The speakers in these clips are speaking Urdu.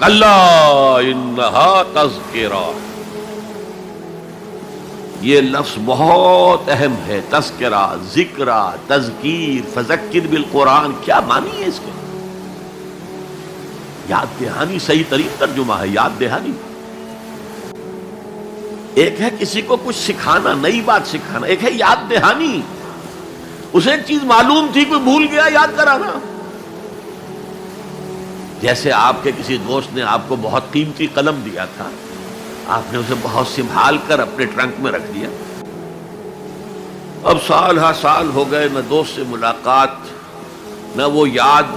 کلا انہا تذکرہ، یہ لفظ بہت اہم ہے. تذکرہ، ذکرہ، تذکیر، فذکر بالقرآن، کیا معنی ہے اس کے؟ یاد دہانی صحیح ترین ترجمہ ہے، یاد دہانی. ایک ہے کسی کو کچھ سکھانا، نئی بات سکھانا، ایک ہے یاد دہانی. اسے ایک چیز معلوم تھی، کوئی بھول گیا، یاد کرانا. جیسے آپ کے کسی دوست نے آپ کو بہت قیمتی قلم دیا تھا، آپ نے اسے بہت سنبھال کر اپنے ٹرنک میں رکھ دیا. اب سال ہا سال ہو گئے، نہ دوست سے ملاقات، نہ وہ یاد.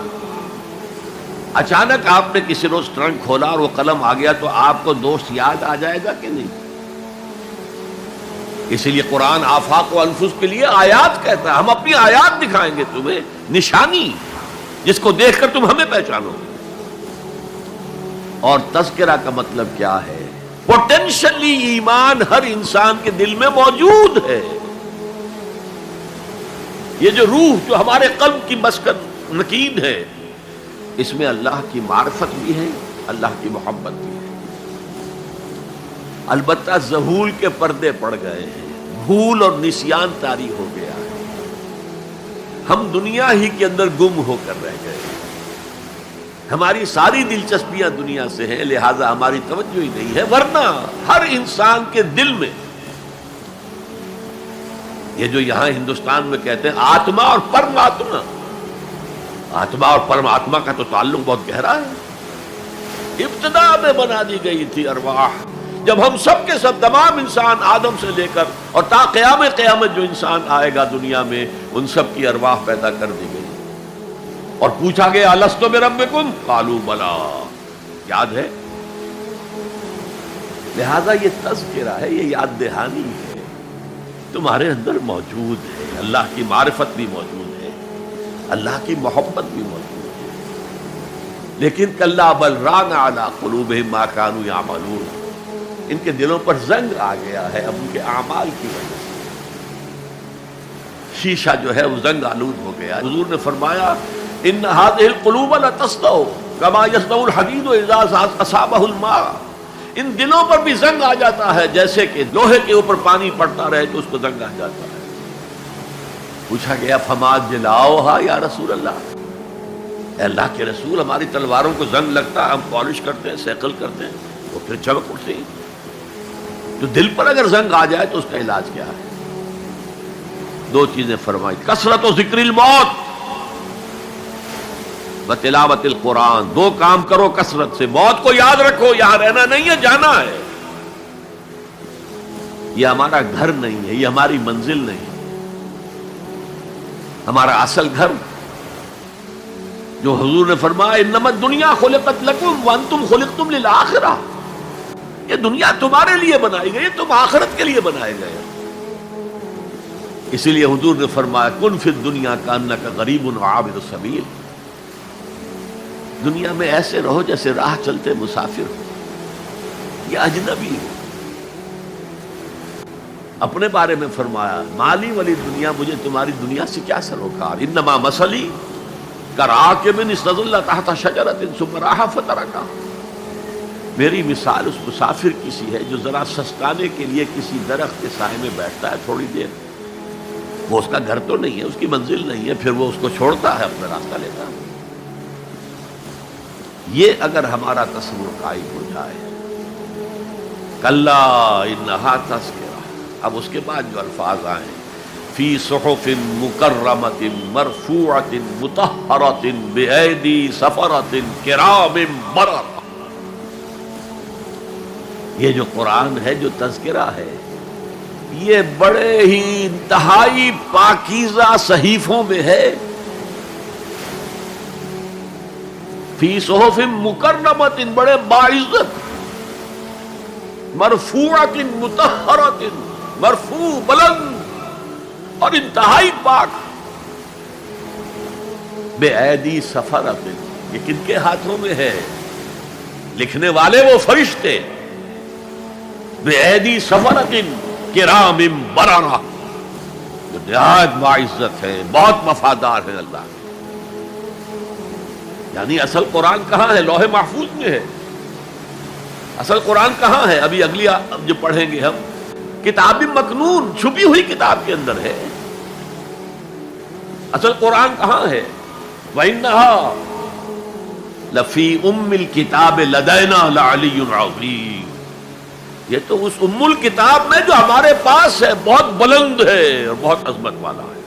اچانک آپ نے کسی روز ٹرنک کھولا اور وہ قلم آ گیا، تو آپ کو دوست یاد آ جائے گا کہ نہیں؟ اسی لیے قرآن آفاق و انفس کے لیے آیات کہتا ہے. ہم اپنی آیات دکھائیں گے تمہیں، نشانی جس کو دیکھ کر تم ہمیں پہچانو. اور تذکرہ کا مطلب کیا ہے؟ پوٹینشلی ایمان ہر انسان کے دل میں موجود ہے. یہ جو روح جو ہمارے قلب کی مسکن نکین ہے، اس میں اللہ کی معرفت بھی ہے، اللہ کی محبت بھی ہے. البتہ ذہول کے پردے پڑ گئے ہیں، بھول اور نسیان طاری ہو گیا ہے. ہم دنیا ہی کے اندر گم ہو کر رہ گئے ہیں. ہماری ساری دلچسپیاں دنیا سے ہیں، لہذا ہماری توجہ ہی نہیں ہے. ورنہ ہر انسان کے دل میں یہ جو یہاں ہندوستان میں کہتے ہیں آتما اور پرماتما، آتما اور پرماتما کا تو تعلق بہت گہرا ہے. ابتدا میں بنا دی گئی تھی ارواح. جب ہم سب کے سب تمام انسان آدم سے لے کر اور تا قیامت جو انسان آئے گا دنیا میں، ان سب کی ارواح پیدا کر دی گئی اور پوچھا گیا الست بربکم قالوا بلا. یاد ہے؟ لہذا یہ تذکرہ ہے، یہ یاد دہانی ہے، تمہارے اندر موجود ہے. اللہ کی معرفت بھی موجود ہے، اللہ کی محبت بھی موجود ہے. لیکن کلا بل ران علی قلوبہم ما کانوا یعملون، ان کے دلوں پر زنگ آ گیا ہے اب ان کے اعمال کی وجہ سے. شیشہ جو ہے وہ زنگ آلود ہو گیا. حضور نے فرمایا ان هذه القلوب لتصدع كما يصدع الحديد اذا اصابه الماء. ان دلوں پر بھی زنگ آ جاتا ہے جیسے کہ لوہے کے اوپر پانی پڑتا رہے تو اس کو زنگ آ جاتا ہے. پوچھا گیا فما جلاؤها یا رسول اللہ، اے اللہ کے رسول ہماری تلواروں کو زنگ لگتا ہے، ہم پالش کرتے ہیں، سیکل کرتے ہیں، وہ پھر چمک اٹھتے ہیں. تو دل پر اگر زنگ آ جائے تو اس کا علاج کیا ہے؟ دو چیزیں فرمائی، کثرت و ذکر الموت و تلاوت القرآن. دو کام کرو کثرت سے. موت کو یاد رکھو، یہاں رہنا نہیں ہے، جانا ہے. یہ ہمارا گھر نہیں ہے، یہ ہماری منزل نہیں، ہمارا اصل گھر جو حضور نے فرمایا انما الدنیا خلقت لکم وانتم خلقتم للآخرہ. یہ دنیا تمہارے لیے بنائی گئی، تم آخرت کے لیے بنائے گئے. اسی لیے حضور نے فرمایا کن فی الدنیا کانک غریب عابر السبیل. دنیا میں ایسے رہو جیسے راہ چلتے مسافر ہو یا اجنبی ہو. اپنے بارے میں فرمایا مالی ولی دنیا، مجھے تمہاری دنیا سے کیا سروکار. انما مثلی کراکب استظل تحت شجرۃ ثم راح فترکھا. میری مثال اس مسافر کی سی ہے جو ذرا سستانے کے لیے کسی درخت کے سائے میں بیٹھتا ہے تھوڑی دیر. وہ اس کا گھر تو نہیں ہے، اس کی منزل نہیں ہے، پھر وہ اس کو چھوڑتا ہے، اپنا راستہ لیتا ہے. یہ اگر ہمارا تصور قائم ہو جائے، کلا انہا تذکرہ. اب اس کے بعد جو الفاظ آئے فی صحف مکرمۃ مرفوعۃ مطہرۃ بایدی سفرۃ کرام بررہ. یہ جو قرآن ہے، جو تذکرہ ہے، یہ بڑے ہی انتہائی پاکیزہ صحیفوں میں ہے. فی صحف مکرمۃ، بڑے باعزت، مرفوعۃ مطہرۃ، مرفوع بلند اور انتہائی پاک. بایدی سفرۃ، یہ کن کے ہاتھوں میں ہے؟ لکھنے والے وہ فرشتے. بایدی سفرۃ کرام بررہ، جو نہایت باعزت ہے، بہت وفادار ہے اللہ. یعنی اصل قرآن کہاں ہے؟ لوح محفوظ میں ہے. اصل قرآن کہاں ہے؟ ابھی اگلی جو پڑھیں گے ہم، کتاب مکنون، چھپی ہوئی کتاب کے اندر ہے. اصل قرآن کہاں ہے؟ وَإِنَّهَا لَفِي أُمِّ الْكِتَابِ لَدَيْنَا لَعَلِيٌّ عَظِيمٌ. یہ تو اس ام الکتاب میں جو ہمارے پاس ہے بہت بلند ہے اور بہت عظمت والا ہے.